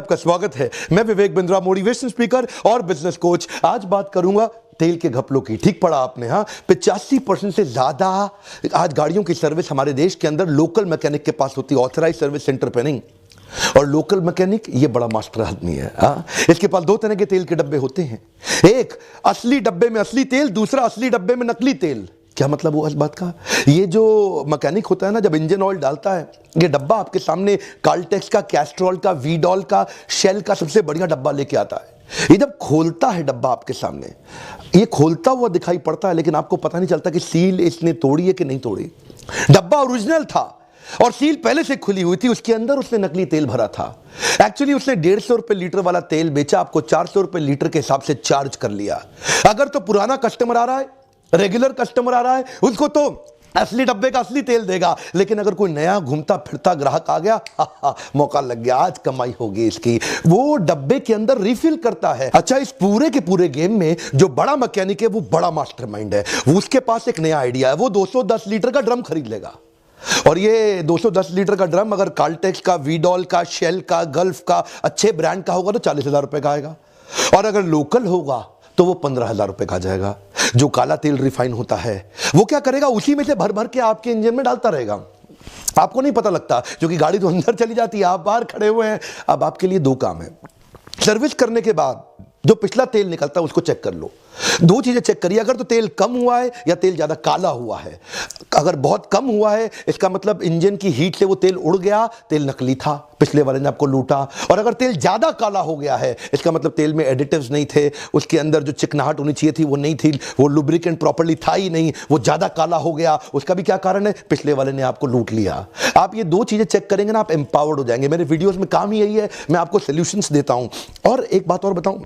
आपका स्वागत है। मैं विवेक बिंद्रा, मोटिवेशन स्पीकर और बिजनेस कोच। आज बात करूंगा तेल के घपलों की। ठीक पढ़ा आपने, हाँ। 85% से ज्यादा आज गाड़ियों की सर्विस हमारे देश के अंदर लोकल मैकेनिक के पास होती है, ऑथराइज सर्विस सेंटर पे नहीं। और लोकल मैकेनिक ये बड़ा मास्टर आदमी है, हाँ। इसके पास दो तरह के तेल के डब्बे होते हैं, एक असली डब्बे में असली तेल, दूसरा असली डब्बे में नकली तेल। क्या मतलब हुआ इस बात का? ये जो मैकेनिक होता है ना, जब इंजन ऑयल डालता है, ये डब्बा आपके सामने काल्टेक्स का, कैस्ट्रॉल का, वीडॉल का, शेल का सबसे बढ़िया डब्बा लेके आता है। ये जब खोलता है डब्बा आपके सामने, ये खोलता हुआ दिखाई पड़ता है, लेकिन आपको पता नहीं चलता कि सील इसने तोड़ी है कि नहीं तोड़ी। डब्बा ओरिजिनल था और सील पहले से खुली हुई थी, उसके अंदर उसने नकली तेल भरा था। एक्चुअली उसने 150 रुपए लीटर वाला तेल बेचा, आपको 400 रुपए लीटर के हिसाब से चार्ज कर लिया। अगर तो पुराना कस्टमर आ रहा है, रेगुलर कस्टमर आ रहा है, उसको तो असली डब्बे का असली तेल देगा। लेकिन अगर कोई नया घूमता फिरता ग्राहक आ गया, मौका लग गया, आज कमाई होगी इसकी। वो डब्बे के अंदर रिफिल करता है। अच्छा, इस पूरे के पूरे गेम में जो बड़ा मैकेनिक है वो बड़ा मास्टरमाइंड है। वो उसके पास एक नया आइडिया है, वो 210 लीटर का ड्रम खरीद लेगा। और ये 210 लीटर का ड्रम अगर काल्टेक्स का, वीडॉल का, शेल का, गल्फ का, अच्छे ब्रांड का होगा तो 40,000 रुपए का आएगा। और अगर लोकल होगा तो वो 15,000 रुपए का आ जाएगा। जो काला तेल रिफाइन होता है वो क्या करेगा, उसी में से भर भर के आपके इंजन में डालता रहेगा। आपको नहीं पता लगता, क्योंकि गाड़ी तो अंदर चली जाती है, आप बाहर खड़े हुए हैं। अब आपके लिए दो काम है। सर्विस करने के बाद जो पिछला तेल निकलता है उसको चेक कर लो। दो चीजें चेक करिए, अगर तो तेल कम हुआ है या तेल ज्यादा काला हुआ है। अगर बहुत कम हुआ है, इसका मतलब इंजन की हीट से वो तेल उड़ गया, तेल नकली था, पिछले वाले ने आपको लूटा। और अगर तेल ज्यादा काला हो गया है, इसका मतलब तेल में एडिटिव्स नहीं थे, उसके अंदर जो चिकनाहट होनी चाहिए थी वो नहीं थी, वो लुब्रिकेंट प्रॉपर्ली था ही नहीं, वो ज्यादा काला हो गया। उसका भी क्या कारण है? पिछले वाले ने आपको लूट लिया। आप ये दो चीजें चेक करेंगे ना, आप एम्पावर्ड हो जाएंगे। मेरे वीडियोस में काम ही यही है, मैं आपको सॉल्यूशंस देता हूं। और एक बात और बताऊं,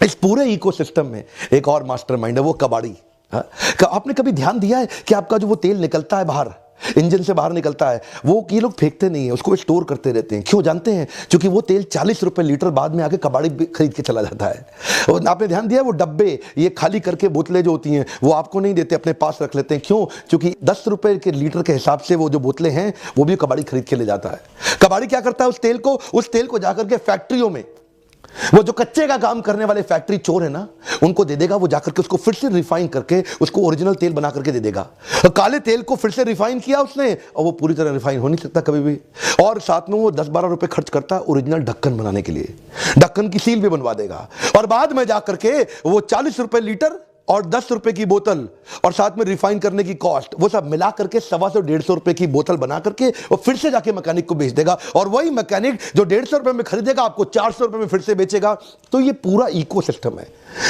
इस पूरे इकोसिस्टम में एक और मास्टरमाइंड है, वो कबाड़ी। आपने कभी ध्यान दिया है कि आपका जो वो तेल निकलता है बाहर, इंजन से बाहर निकलता है, वो ये लोग फेंकते नहीं है, उसको स्टोर करते रहते हैं। क्यों जानते हैं? क्योंकि वो तेल 40 रुपए लीटर बाद में आके कबाड़ी खरीद के चला जाता है। और आपने ध्यान दिया, वो डब्बे, ये खाली करके बोतलें जो होती हैं वो आपको नहीं देते, अपने पास रख लेते हैं। क्यों? क्योंकि 10 रुपए के लीटर के हिसाब से वो जो बोतलें हैं वो भी कबाड़ी खरीद के ले जाता है। कबाड़ी क्या करता है, उस तेल को जाकर के फैक्ट्रियों में, वो जो कच्चे का काम करने वाले फैक्ट्री चोर है ना, उनको दे देगा। वो जाकर के उसको फिर से रिफाइन करके उसको ओरिजिनल तेल बना करके दे देगा। काले तेल को फिर से रिफाइन किया उसने, और वो पूरी तरह रिफाइन हो नहीं सकता कभी भी। और साथ में वो 10-12 रुपए खर्च करता है ओरिजिनल ढक्कन बनाने के लिए, ढक्कन की सील भी बनवा देगा। और बाद में जाकर के वो 40 रुपए लीटर और 10 रुपए की बोतल और साथ में रिफाइन करने की कॉस्ट, वो सब मिला करके 125-150 रुपए की बोतल बना करके वो फिर से जाके मैकेनिक को बेच देगा। और वही मैकेनिक जो 150 रुपए में खरीदेगा, आपको 400 रुपए में फिर से बेचेगा। तो ये पूरा इकोसिस्टम है,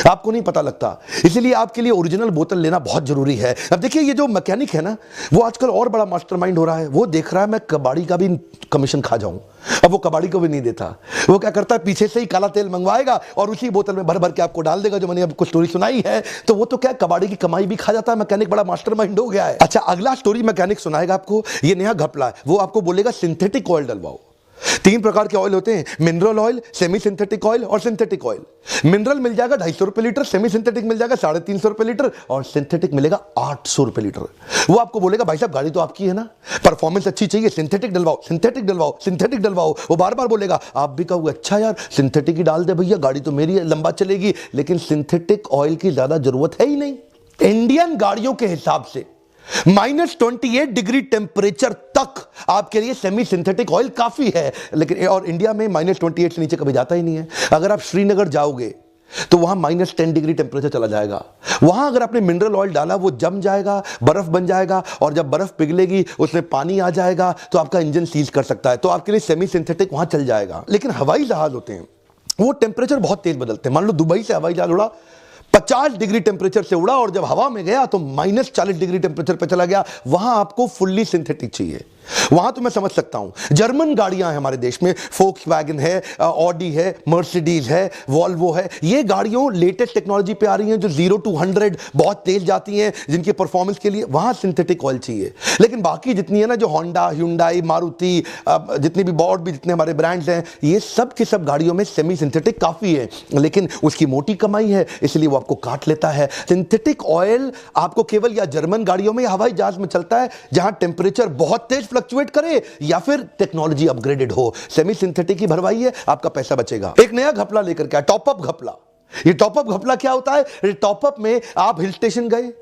आपको नहीं पता लगता। इसीलिए आपके लिए ओरिजिनल बोतल लेना बहुत जरूरी है। अब देखिए, ये जो मैकेनिक है ना, वो आजकल और बड़ा मास्टरमाइंड हो रहा है। वो देख रहा है मैं कबाड़ी का भी कमीशन खा जाऊं। अब वो कबाड़ी को भी नहीं देता। वो क्या करता है, पीछे से ही काला तेल मंगवाएगा और उसी बोतल में भर भर के आपको डाल देगा, जो मैंने आपको स्टोरी सुनाई है। तो वो तो क्या, कबाड़ी की कमाई भी खा जाता है। मैकेनिक बड़ा मास्टरमाइंड हो गया है। अच्छा, अगला स्टोरी मैकेनिक सुनाएगा आपको, ये नया घपला है। वो आपको बोलेगा सिंथेटिक ऑयल डलवाओ। 3 प्रकार के ऑयल होते हैं, mineral oil, semi synthetic oil और सिंथेटिक ऑयल। मिनरल मिल जाएगा 250 रुपए लीटर, सेमी सिंथेटिक मिल जाएगा 350 रुपए लीटर और सिंथेटिक मिलेगा 800 रुपए लीटर। वो आपको बोलेगा, भाई साहब गाड़ी तो आपकी है ना, परफॉर्मेंस अच्छी चाहिए, सिंथेटिक डलवाओ, सिंथेटिक डलवाओ, सिंथेटिक डलवाओ। वो बार बार बोलेगा। आप भी कहोगे, अच्छा यार सिंथेटिक ही डाल दे भैया, गाड़ी तो मेरी है, लंबा चलेगी। लेकिन सिंथेटिक ऑयल की ज्यादा जरूरत है ही नहीं। इंडियन गाड़ियों के हिसाब से -28 डिग्री टेम्परेचर तक आपके लिए सेमी सिंथेटिक ऑयल काफी है। लेकिन और इंडिया में -28 से नीचे कभी जाता ही नहीं है। अगर आप श्रीनगर जाओगे तो वहां -10 डिग्री टेम्परेचर चला जाएगा। वहां अगर आपने मिनरल ऑयल डाला, वो जम जाएगा, बर्फ बन जाएगा, और जब बर्फ पिघलेगी उसमें पानी आ जाएगा तो आपका इंजन सीज कर सकता है। तो आपके लिए सेमी सिंथेटिक वहां चल जाएगा। लेकिन हवाई जहाज होते हैं, वो टेम्परेचर बहुत तेज बदलते हैं। मान लो दुबई से हवाई जहाज उड़ा, 50 डिग्री टेम्परेचर से उड़ा और जब हवा में गया तो -40 डिग्री टेम्परेचर पे चला गया। वहां आपको फुल्ली सिंथेटिक चाहिए। वहां तो मैं समझ सकता हूं। जर्मन गाड़ियां हैं हमारे देश में, फोक्सवैगन है, ऑडी है, मर्सिडीज है, वॉल्वो है। ये गाड़ियों लेटेस्ट टेक्नोलॉजी पे आ रही हैं, जो 0 to 100 बहुत तेज जाती हैं, जिनके परफॉर्मेंस के लिए वहां सिंथेटिक ऑयल चाहिए। लेकिन बाकी जितनी है ना, जो होंडा, ह्युंडई, मारुति, जितनी भी और भी जितने हमारे ब्रांड्स हैं, ये सब के सब गाड़ियों में सेमी सिंथेटिक काफी है। लेकिन उसकी मोटी कमाई है, इसलिए वो आपको काट लेता है। सिंथेटिक ऑयल आपको केवल या जर्मन गाड़ियों में या हवाई जहाज में चलता है, जहां टेम्परेचर बहुत तेज फ्लक्चुएट करे या फिर टेक्नोलॉजी अपग्रेडेड हो। सेमी सिंथेटिक ही भरवाइए, आपका पैसा बचेगा। एक नया घपला लेकर के टॉपअप घपला। ये टॉपअप घपला क्या होता है? टॉपअप में आप हिल स्टेशन गए,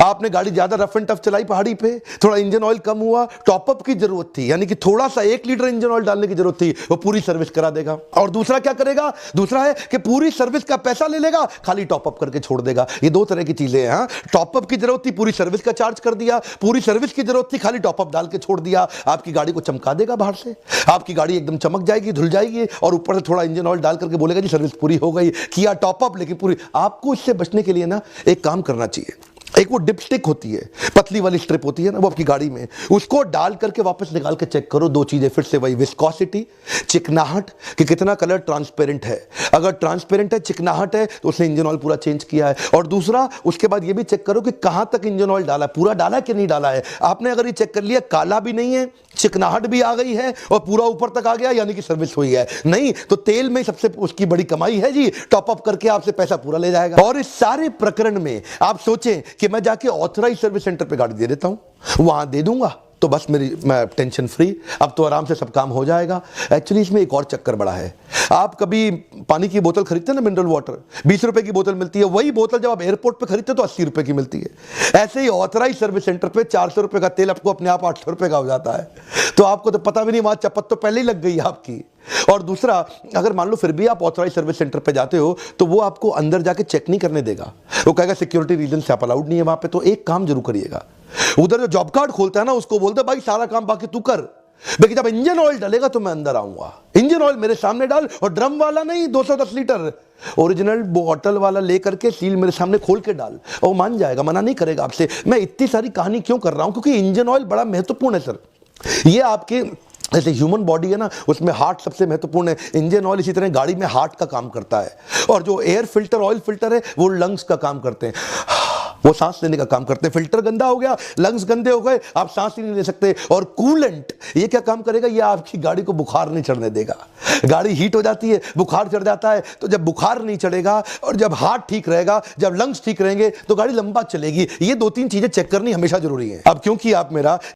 आपने गाड़ी ज्यादा रफ एंड टफ चलाई पहाड़ी पे, थोड़ा इंजन ऑयल कम हुआ, टॉपअप की जरूरत थी, यानी कि थोड़ा सा 1 लीटर इंजन ऑयल डालने की जरूरत थी, वो पूरी सर्विस करा देगा। और दूसरा क्या करेगा? दूसरा है कि पूरी सर्विस का पैसा ले लेगा, खाली टॉपअप करके छोड़ देगा। ये दो तरह की चीजें हैं। टॉपअप की जरूरत थी, पूरी सर्विस का चार्ज कर दिया, पूरी सर्विस की जरूरत थी, खाली टॉपअप डाल के छोड़ दिया। आपकी गाड़ी को चमका देगा बाहर से, आपकी गाड़ी एकदम चमक जाएगी, धुल जाएगी, और ऊपर से थोड़ा इंजन ऑयल डाल करके बोलेगा जी सर्विस पूरी हो गई, किया टॉपअप लेकिन पूरी। आपको इससे बचने के लिए ना एक काम करना चाहिए। एक वो डिपस्टिक होती है, पतली वाली स्ट्रिप होती है ना, वो आपकी गाड़ी में, उसको डाल करके वापस निकाल के चेक करो। दो चीजें फिर से वही, विस्कोसिटी, चिकनाहट, कि कितना कलर ट्रांसपेरेंट है। अगर ट्रांसपेरेंट है, चिकनाहट है, तो उसने इंजन ऑयल पूरा चेंज किया है। और दूसरा, उसके बाद ये भी चेक करो कि कहां तक इंजन ऑयल डाला है, पूरा डाला है कि नहीं डाला है। आपने अगर ये चेक कर लिया, काला भी नहीं है, चिकनाहट भी आ गई है और पूरा ऊपर तक आ गया, यानी कि सर्विस हुई है। नहीं तो तेल में सबसे उसकी बड़ी कमाई है जी, टॉपअप करके आपसे पैसा पूरा ले जाएगा। और इस सारे प्रकरण में आप सोचें कि मैं जाके ऑथराइज सर्विस सेंटर पे गाड़ी दे देता हूं, वहां दे दूंगा तो बस मैं टेंशन फ्री, अब तो आराम से सब काम हो जाएगा। एक्चुअली इसमें एक और चक्कर बड़ा है। आप कभी पानी की बोतल खरीदते हैं ना, मिनरल वाटर, 20 रुपए की बोतल मिलती है, वही बोतल जब आप एयरपोर्ट पे खरीदते तो 80 रुपए की मिलती है। ऐसे ही ऑथराइज सर्विस सेंटर पे 400 रुपए का तेल आपको अपने आप 800 रुपए का हो जाता है। तो आपको तो पता भी नहीं, वहां चपत तो पहले ही लग गई आपकी। और दूसरा, अगर मान लो फिर भी आप ऑथराइज सर्विस सेंटर पे जाते हो तो वो आपको अंदर जाके चेक नहीं करने देगा, वो कहेगा सिक्योरिटी रीजन से आप अलाउड नहीं है वहां पे। तो एक काम जरूर करिएगा, उधर जो जॉब कार्ड खोलता है ना, उसको बोलते भाई सारा काम बाकी तू कर, लेकिन जब इंजन ऑयल डालेगा तो मैं अंदर आऊंगा। इंजन ऑयल मेरे सामने डाल, और ड्रम वाला नहीं, 210 लीटर ओरिजिनल बोतल वाला लेकर के सील मेरे सामने खोल के डाल, और मान जाएगा, मना नहीं करेगा आपसे। मैं इतनी सारी कहानी क्यों कर रहा हूं? क्योंकि इंजन ऑयल बड़ा महत्वपूर्ण है सर। ये आपके जैसे ह्यूमन बॉडी है ना, उसमें हार्ट सबसे महत्वपूर्ण है, इंजन ऑयल इसी तरह गाड़ी में हार्ट का काम करता है। और जो एयर फिल्टर, ऑयल फिल्टर है, वो लंग्स का काम करते हैं, वो सांस लेने का काम करते हैं। फिल्टर गंदा हो गया, लंग्स गंदे हो गए, आप सांस ही नहीं ले सकते। और कूलेंट ये क्या काम करेगा? ये आपकी गाड़ी को बुखार नहीं चढ़ने देगा। गाड़ी हीट हो जाती है, बुखार चढ़ जाता है, तो जब बुखार नहीं चढ़ेगा और जब हार्ट ठीक रहेगा, जब लंग्स ठीक रहेंगे, तो गाड़ी लंबा चलेगी। ये 2-3 चीजें चेक करनी हमेशा जरूरी है। अब क्योंकि आप मेरा